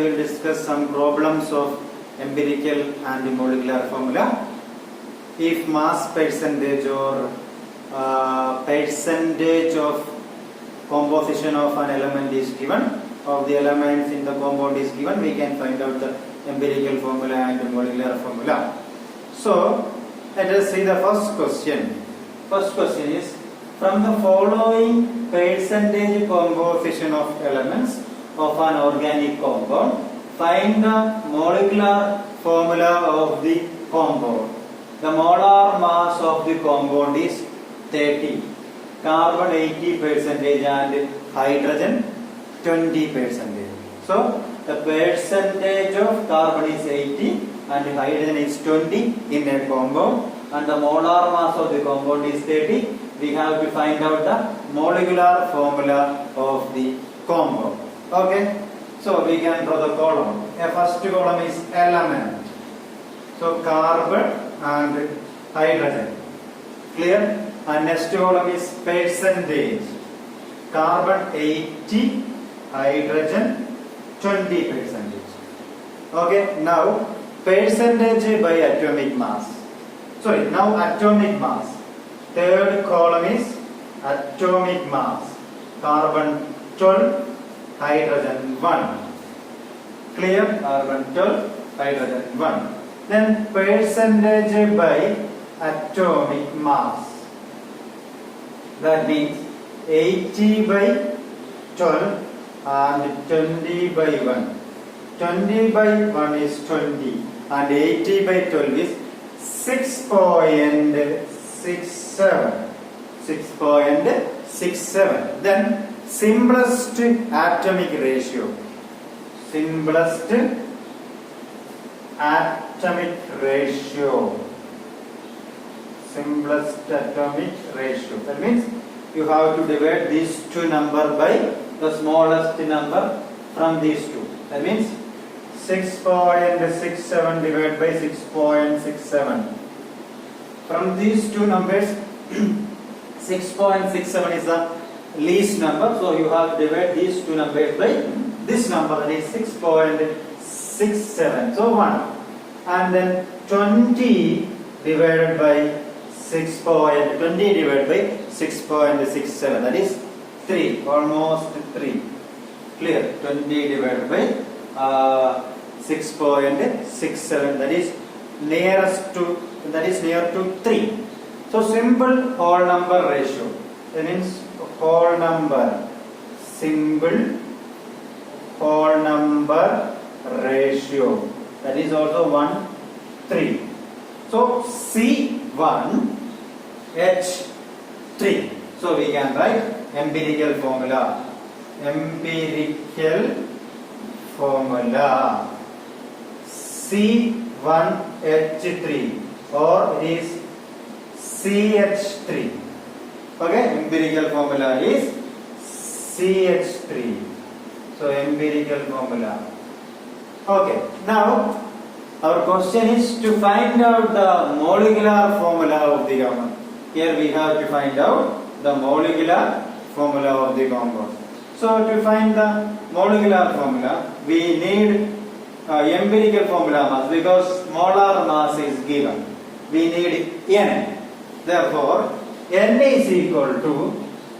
we will discuss some problems of empirical and molecular formula. If mass percentage or percentage of composition of an element is given, of the elements in the compound is given, we can find out the empirical formula and molecular formula. So let us see the first question. First question is, from the following percentage composition of elements of an organic compound, find the molecular formula of the compound. The molar mass of the compound is 30, carbon 80% and hydrogen 20%. So the percentage of carbon is 80 and hydrogen is 20 in a compound, and the molar mass of the compound is 30. We have to find out the molecular formula of the compound. Okay, so we can draw the column. A first column is element. So carbon and hydrogen. Clear? And next column is percentage. Carbon 80, hydrogen 20%. Okay, now percentage by atomic mass. Sorry, now atomic mass. Third column is atomic mass. Carbon 12, hydrogen 1. Clear? Carbon 12, hydrogen 1. Then percentage by atomic mass. That means 80 by 12 and 20 by 1. 20 by 1 is 20 and 80 by 12 is 6.67. 6.67. Then simplest atomic ratio. Simplest atomic ratio. Simplest atomic ratio. That means you have to divide these two numbers by the smallest number from these two. That means 6.67 divided by 6.67. From these two numbers, 6.67 is the least number, so you have to divide these two numbers by this number, that is 6.67. So 1. And then 20 divided by 6.20 divided by 6.67, that is 3, almost 3. Clear? 20 divided by 6.67, that is near to 3. So simple whole number ratio. That means whole number. Simple whole number ratio. That is also 1, 3. So C1 H3. So we can write empirical formula. Empirical formula C1H3 or it is CH3. Okay, empirical formula is CH3. So empirical formula. Okay, now our question is to find out the molecular formula of the compound. Here we have to find out the molecular formula of the compound. So to find the molecular formula, we need empirical formula mass, because molar mass is given. We need N. Therefore, N is equal to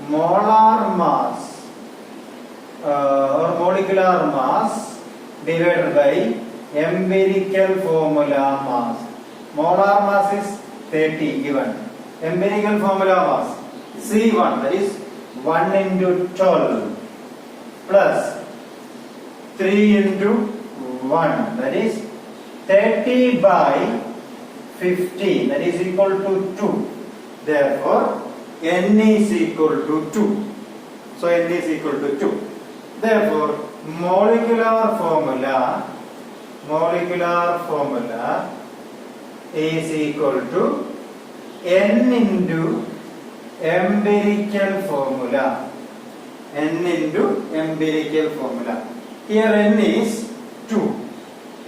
molar mass or molecular mass divided by empirical formula mass. Molar mass is 30 given. Empirical formula mass C1, that is 1 into 12 plus 3 into 1, that is 30 by 15, that is equal to 2. Therefore, N is equal to 2. So N is equal to 2. Therefore, molecular formula is equal to N into empirical formula. N into empirical formula. Here N is 2.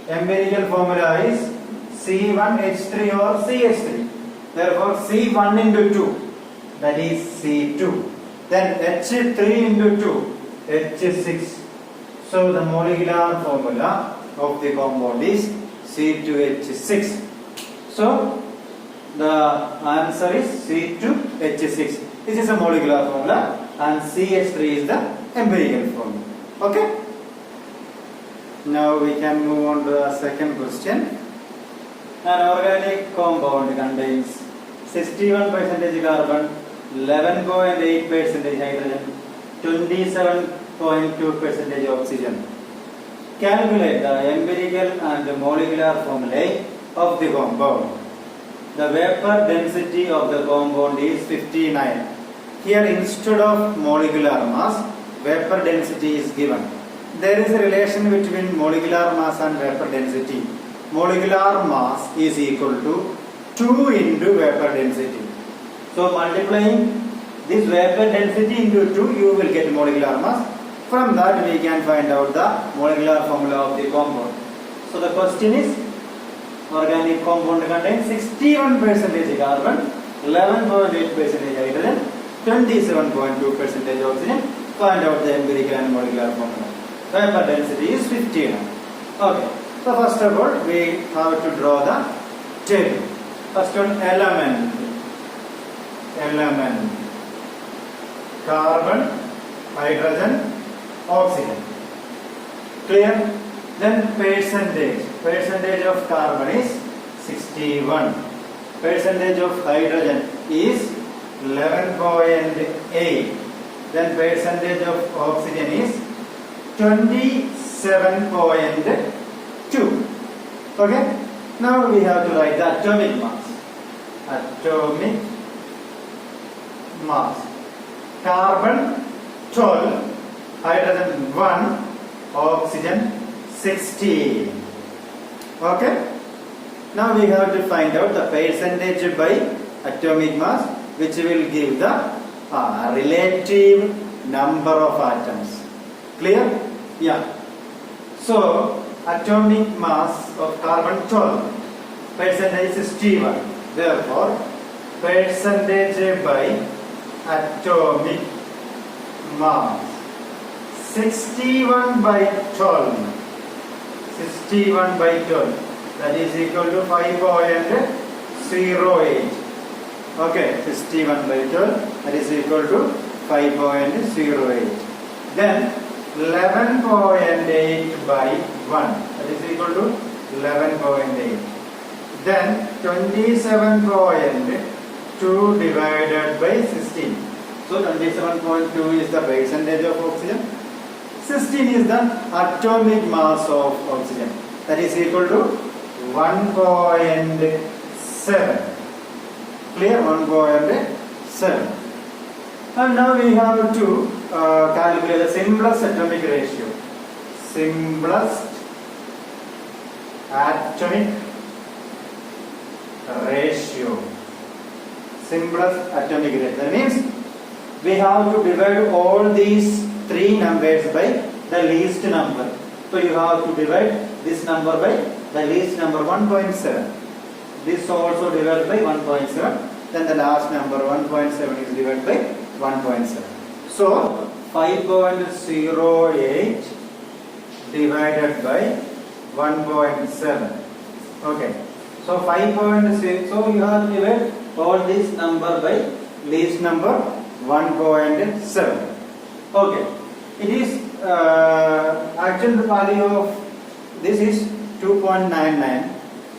Empirical formula is C1H3 or CH3. Therefore, C1 into 2, that is C2. Then H3 into 2, H6. So the molecular formula of the compound is C2H6. So the answer is C2H6. This is a molecular formula and CH3 is the empirical formula. Okay. Now we can move on to the second question. An organic compound contains 61% carbon, 11.8% hydrogen, 27.2% oxygen. Calculate the empirical and molecular formulae of the compound. The vapor density of the compound is 59. Here instead of molecular mass, vapor density is given. There is a relation between molecular mass and vapor density. Molecular mass is equal to 2 into vapor density. So multiplying this vapor density into 2, you will get molecular mass. From that we can find out the molecular formula of the compound. So the question is, organic compound contains 61% carbon, 11.8% hydrogen, 27.2% oxygen. Find out the empirical and molecular formula. Vapor density is 15. Okay. So first of all, we have to draw the table. First one, element, carbon, hydrogen, oxygen. Clear? Then percentage of carbon is 61. Percentage of hydrogen is 11.8. Then percentage of oxygen is 27.2. Okay? Now we have to write the atomic mass. Atomic mass. Carbon 12, hydrogen 1, oxygen 16. Okay? Now we have to find out the percentage by atomic mass, which will give the relative number of atoms. Clear? Yeah. So atomic mass of carbon 12, percentage is 61. Therefore, percentage by atomic mass 61 by 12. 61 by 12. That is equal to 5.08. Okay, 61 by 12. That is equal to 5.08. Then 11.8 by 1. That is equal to 11.8. Then 27.2 divided by 16. So 27.2 is the percentage of oxygen. 16 is the atomic mass of oxygen. That is equal to 1.7. Clear? 1.7. And now we have to calculate the simplest atomic ratio. Simplest atomic ratio. Simplest atomic ratio. That means we have to divide all these three numbers by the least number. So you have to divide this number by the least number 1.7. This also divided by 1.7. Then the last number 1.7 is divided by 1.7. So 5.08 divided by 1.7. Okay. So 5.6. So you have to divide all this number by least number 1.7. Okay. It is actual value of this is 2.99,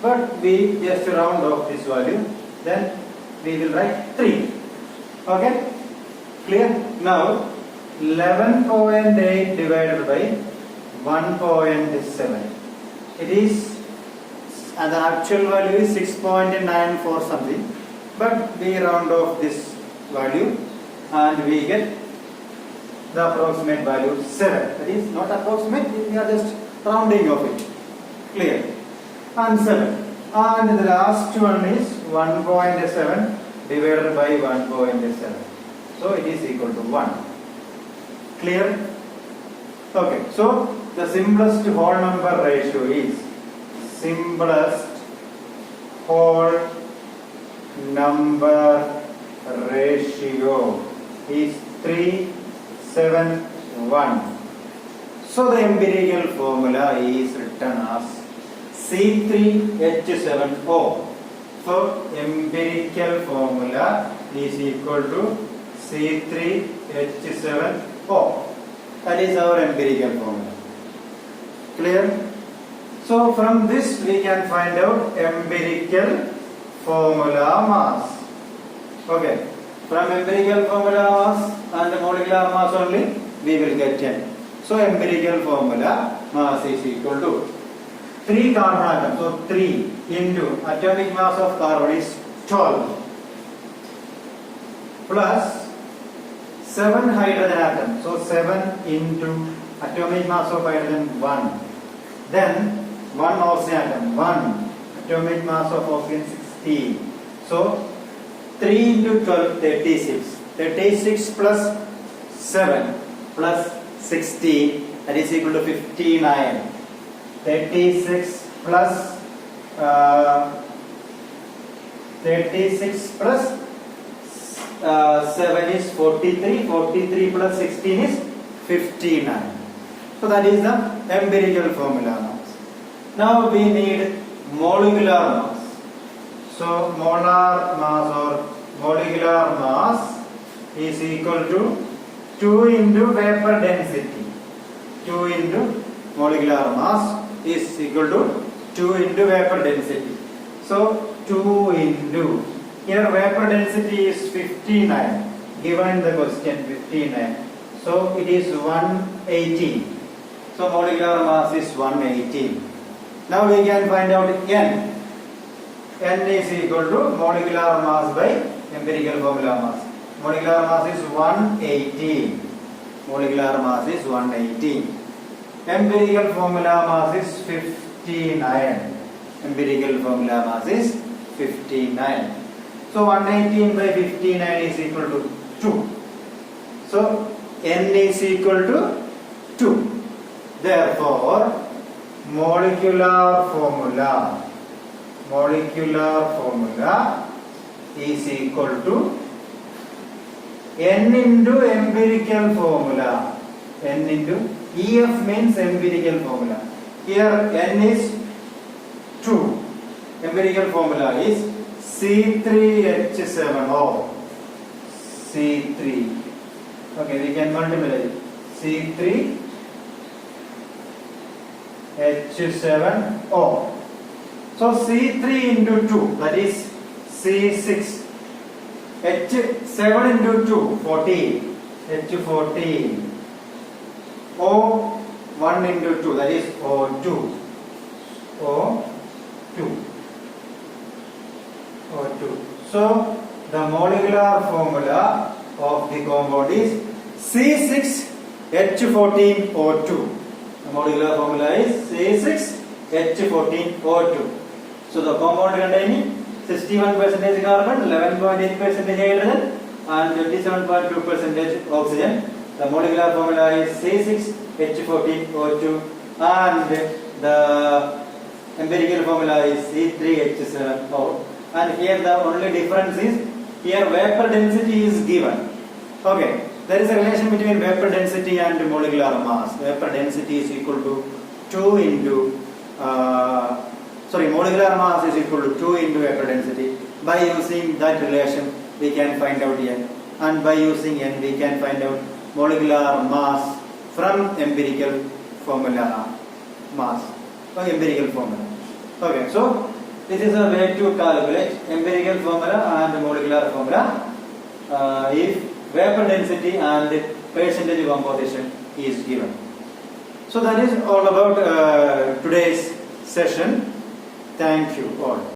but we just round off this value. Then we will write 3. Okay. Clear? Now 11.8 divided by 1.7. It is, and the actual value is 6.94 something, but we round off this value and we get the approximate value 7. That is not approximate, we are just rounding of it. Clear? And 7. And the last one is 1.7 divided by 1.7. So it is equal to 1. Clear? Okay. So the simplest whole number ratio is simplest whole number ratio is 371. So the empirical formula is written as C3H7O. So empirical formula is equal to C3H7O. That is our empirical formula. Clear? So from this we can find out empirical formula mass. Okay. From empirical formula mass and molecular mass only we will get N. So empirical formula mass is equal to 3 carbon atoms. So 3 into atomic mass of carbon is 12 plus 7 hydrogen atoms. So 7 into atomic mass of hydrogen 1. Then 1 oxygen atom 1 atomic mass of oxygen 16. So 3 into 12 36. 36 plus 7 plus 16, that is equal to 59. 36 plus 7 is 43. 43 plus 16 is 59. So that is the empirical formula mass. Now we need molecular mass. So molar mass or molecular mass is equal to 2 into vapor density. 2 into molecular mass is equal to 2 into vapor density. So 2 into, here vapor density is 59, given in the question 59. So it is 118. So molecular mass is 118. Now we can find out N. N is equal to molecular mass by empirical formula mass. Molecular mass is 118. Molecular mass is 118. Empirical formula mass is 59. Empirical formula mass is 59. So 118 by 59 is equal to 2. So N is equal to 2. Therefore, molecular formula is equal to N into empirical formula. N into EF means empirical formula. Here N is 2. Empirical formula is C3H7O. C3. Okay, we can multiply it. C3H7O. So C3 into 2, that is C6. H7 into 2, 14. H14. O1 into 2, that is O2. O2. So the molecular formula of the compound is C6H14O2. The molecular formula is C6H14O2. So the compound containing 61% carbon, 11.8% hydrogen and 27.2% oxygen. The molecular formula is C6H14O2 and the empirical formula is C3H7O. And here the only difference is, here vapor density is given. Okay, there is a relation between vapor density and molecular mass. Vapor density is equal to 2 into molecular mass is equal to 2 into vapor density. By using that relation we can find out N, and by using N we can find out molecular mass from empirical formula mass or empirical formula. Okay, so this is a way to calculate empirical formula and molecular formula if vapor density and percentage composition is given. So that is all about today's session. Thank you all.